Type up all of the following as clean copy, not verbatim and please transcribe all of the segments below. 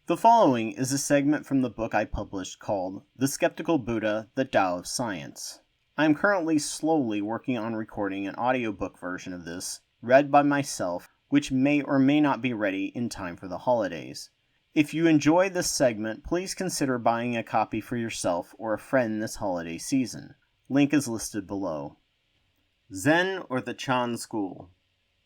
The following is a segment from the book I published called The Skeptical Buddha, the Tao of Science. I am currently slowly working on recording an audiobook version of this, read by myself, which may or may not be ready in time for the holidays. If you enjoy this segment, please consider buying a copy for yourself or a friend this holiday season. Link is listed below. Zen or the Chan School.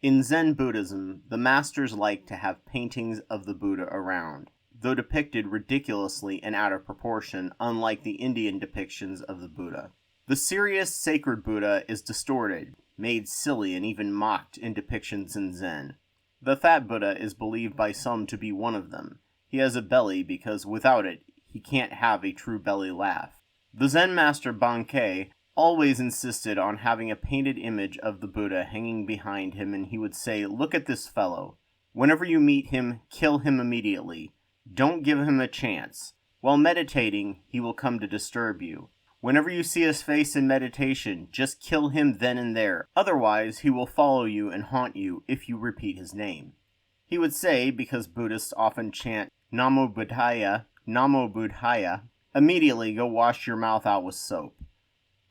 In Zen Buddhism, the masters like to have paintings of the Buddha around, though depicted ridiculously and out of proportion, unlike the Indian depictions of the Buddha. The serious, sacred Buddha is distorted, made silly, and even mocked in depictions in Zen. The fat Buddha is believed by some to be one of them. He has a belly because without it, he can't have a true belly laugh. The Zen master Bankei always insisted on having a painted image of the Buddha hanging behind him, and he would say, "Look at this fellow. Whenever you meet him, kill him immediately. Don't give him a chance. While meditating, he will come to disturb you. Whenever you see his face in meditation, just kill him then and there. Otherwise, he will follow you and haunt you if you repeat his name." He would say, because Buddhists often chant Namo Buddhaya, Namo Buddhaya, immediately go wash your mouth out with soap.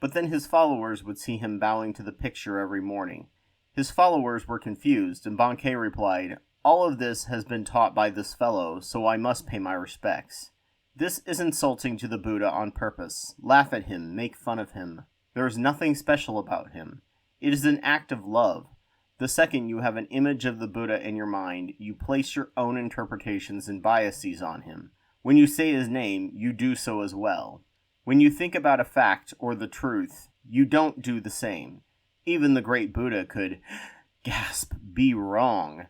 But then his followers would see him bowing to the picture every morning. His followers were confused, and Bankei replied, "All of this has been taught by this fellow, so I must pay my respects. This is insulting to the Buddha on purpose. Laugh at him, make fun of him. There is nothing special about him. It is an act of love. The second you have an image of the Buddha in your mind, you place your own interpretations and biases on him. When you say his name, you do so as well. When you think about a fact or the truth, you don't do the same. Even the great Buddha could, gasp, be wrong.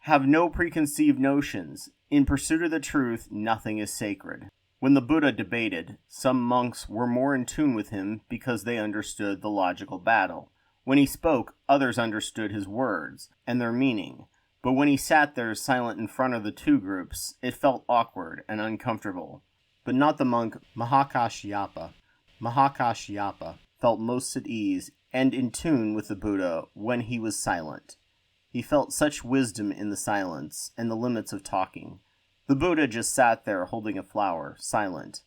Have no preconceived notions. In pursuit of the truth, nothing is sacred." When the Buddha debated, some monks were more in tune with him because they understood the logical battle. When he spoke, others understood his words and their meaning. But when he sat there silent in front of the two groups, it felt awkward and uncomfortable. But not the monk Mahakashyapa. Mahakashyapa felt most at ease and in tune with the Buddha when he was silent. He felt such wisdom in the silence and the limits of talking. The Buddha just sat there holding a flower, silent.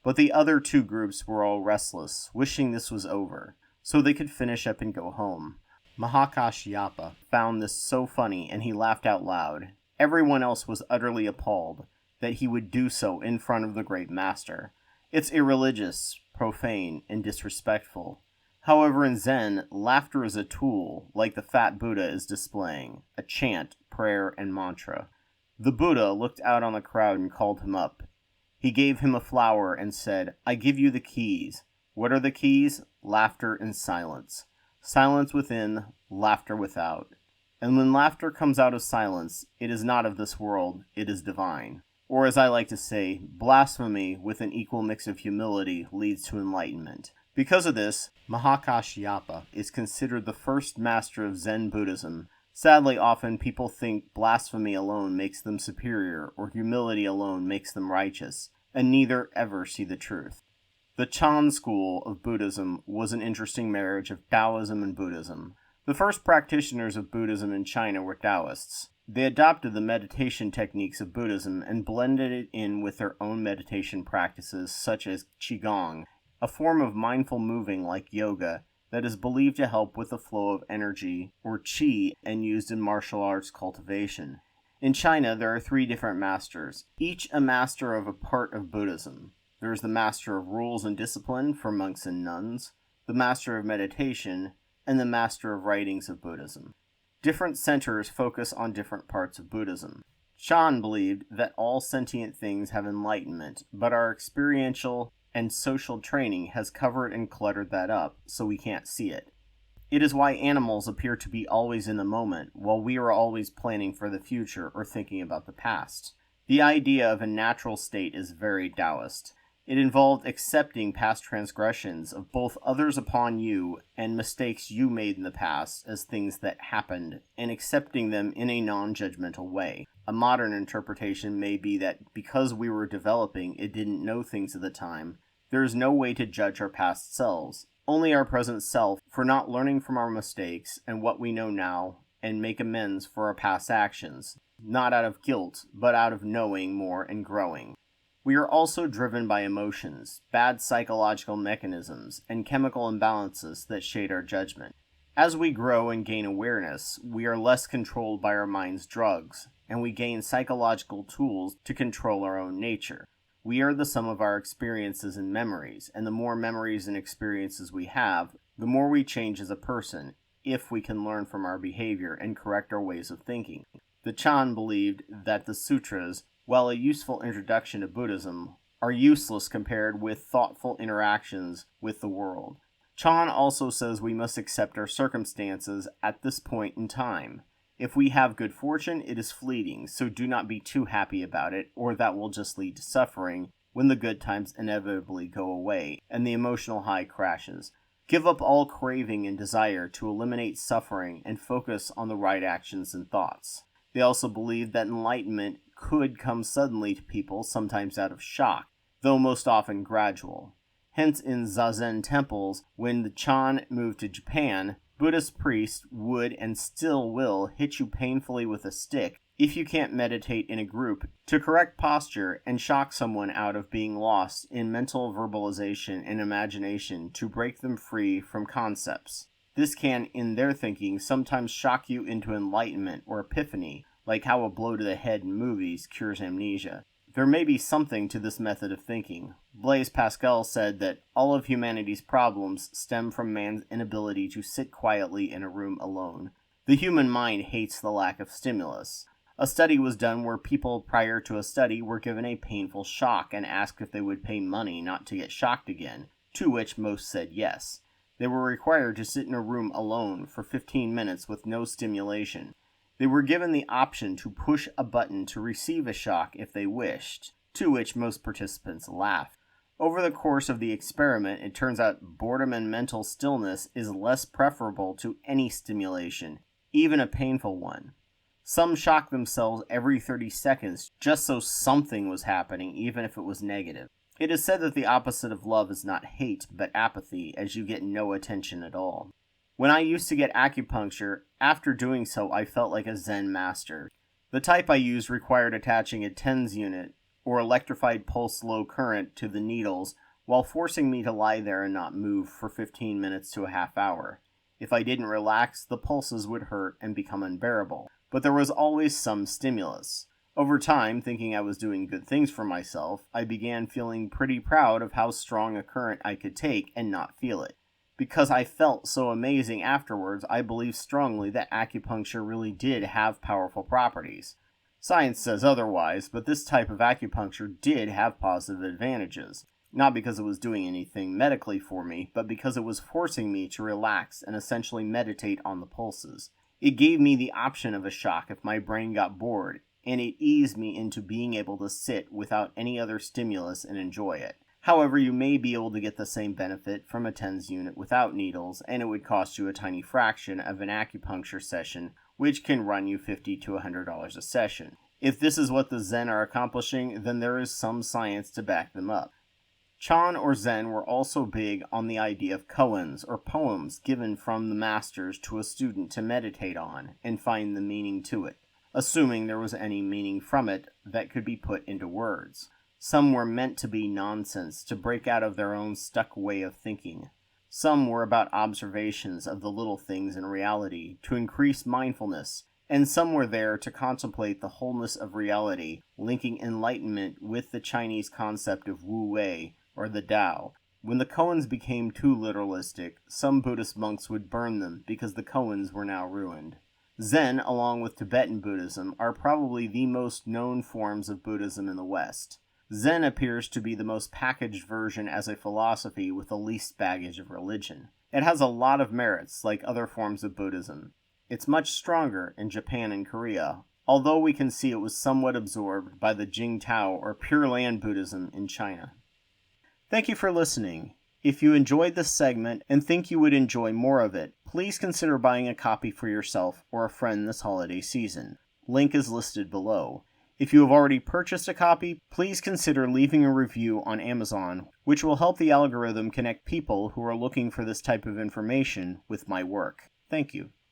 But the other two groups were all restless, wishing this was over, so they could finish up and go home. Mahakashyapa found this so funny, and he laughed out loud. Everyone else was utterly appalled that he would do so in front of the great master. It's irreligious, profane, and disrespectful. However, in Zen, laughter is a tool, like the fat Buddha is displaying, a chant, prayer, and mantra. The Buddha looked out on the crowd and called him up. He gave him a flower and said, "I give you the keys." What are the keys? Laughter and silence. Silence within, laughter without. And when laughter comes out of silence, it is not of this world, it is divine. Or as I like to say, blasphemy with an equal mix of humility leads to enlightenment. Because of this, Mahakashyapa is considered the first master of Zen Buddhism. Sadly, often people think blasphemy alone makes them superior, or humility alone makes them righteous, and neither ever see the truth. The Chan school of Buddhism was an interesting marriage of Taoism and Buddhism. The first practitioners of Buddhism in China were Taoists. They adopted the meditation techniques of Buddhism and blended it in with their own meditation practices such as Qigong, a form of mindful moving like yoga that is believed to help with the flow of energy, or qi, and used in martial arts cultivation. In China, there are 3 different masters, each a master of a part of Buddhism. There is the master of rules and discipline for monks and nuns, the master of meditation, and the master of writings of Buddhism. Different centers focus on different parts of Buddhism. Chan believed that all sentient things have enlightenment, but our experiential and social training has covered and cluttered that up, so we can't see it. It is why animals appear to be always in the moment, while we are always planning for the future or thinking about the past. The idea of a natural state is very Taoist. It involved accepting past transgressions of both others upon you and mistakes you made in the past as things that happened, and accepting them in a non-judgmental way. A modern interpretation may be that because we were developing and didn't know things at the time, there is no way to judge our past selves, only our present self for not learning from our mistakes and what we know now, and make amends for our past actions. not out of guilt, but out of knowing more and growing. We are also driven by emotions, bad psychological mechanisms, and chemical imbalances that shade our judgment. As we grow and gain awareness, we are less controlled by our mind's drugs, and we gain psychological tools to control our own nature. We are the sum of our experiences and memories, and the more memories and experiences we have, the more we change as a person, if we can learn from our behavior and correct our ways of thinking. The Chan believed that the sutras, while a useful introduction to Buddhism, are useless compared with thoughtful interactions with the world. Chan also says we must accept our circumstances at this point in time. If we have good fortune, it is fleeting, so do not be too happy about it, or that will just lead to suffering when the good times inevitably go away and the emotional high crashes. Give up all craving and desire to eliminate suffering and focus on the right actions and thoughts. They also believed that enlightenment could come suddenly to people, sometimes out of shock, though most often gradual. Hence, in Zazen temples, when the Chan moved to Japan, Buddhist priests would and still will hit you painfully with a stick if you can't meditate in a group to correct posture and shock someone out of being lost in mental verbalization and imagination to break them free from concepts. This can, in their thinking, sometimes shock you into enlightenment or epiphany, like how a blow to the head in movies cures amnesia. There may be something to this method of thinking. Blaise Pascal said that all of humanity's problems stem from man's inability to sit quietly in a room alone. The human mind hates the lack of stimulus. A study was done where people prior to a study were given a painful shock and asked if they would pay money not to get shocked again, to which most said yes. They were required to sit in a room alone for 15 minutes with no stimulation. They were given the option to push a button to receive a shock if they wished, to which most participants laughed. Over the course of the experiment, it turns out boredom and mental stillness is less preferable to any stimulation, even a painful one. Some shocked themselves every 30 seconds just so something was happening, even if it was negative. It is said that the opposite of love is not hate, but apathy, as you get no attention at all. When I used to get acupuncture, after doing so I felt like a Zen master. The type I used required attaching a TENS unit, or electrified pulse low current, to the needles, while forcing me to lie there and not move for 15 minutes to a half hour. If I didn't relax, the pulses would hurt and become unbearable, but there was always some stimulus. Over time, thinking I was doing good things for myself, I began feeling pretty proud of how strong a current I could take and not feel it. Because I felt so amazing afterwards, I believe strongly that acupuncture really did have powerful properties. Science says otherwise, but this type of acupuncture did have positive advantages. Not because it was doing anything medically for me, but because it was forcing me to relax and essentially meditate on the pulses. It gave me the option of a shock if my brain got bored, and it eased me into being able to sit without any other stimulus and enjoy it. However, you may be able to get the same benefit from a TENS unit without needles, and it would cost you a tiny fraction of an acupuncture session, which can run you $50 to $100 a session. If this is what the Zen are accomplishing, then there is some science to back them up. Chan or Zen were also big on the idea of koans, or poems given from the masters to a student to meditate on and find the meaning to it, assuming there was any meaning from it that could be put into words. Some were meant to be nonsense, to break out of their own stuck way of thinking. Some were about observations of the little things in reality, to increase mindfulness, and some were there to contemplate the wholeness of reality, linking enlightenment with the Chinese concept of Wu Wei, or the Tao. When the koans became too literalistic, some Buddhist monks would burn them because the koans were now ruined. Zen, along with Tibetan Buddhism, are probably the most known forms of Buddhism in the West. Zen appears to be the most packaged version as a philosophy with the least baggage of religion. It has a lot of merits, like other forms of Buddhism. It's much stronger in Japan and Korea, although we can see it was somewhat absorbed by the Jingtao or Pure Land Buddhism in China. Thank you for listening. If you enjoyed this segment and think you would enjoy more of it, please consider buying a copy for yourself or a friend this holiday season. Link is listed below. If you have already purchased a copy, please consider leaving a review on Amazon, which will help the algorithm connect people who are looking for this type of information with my work. Thank you.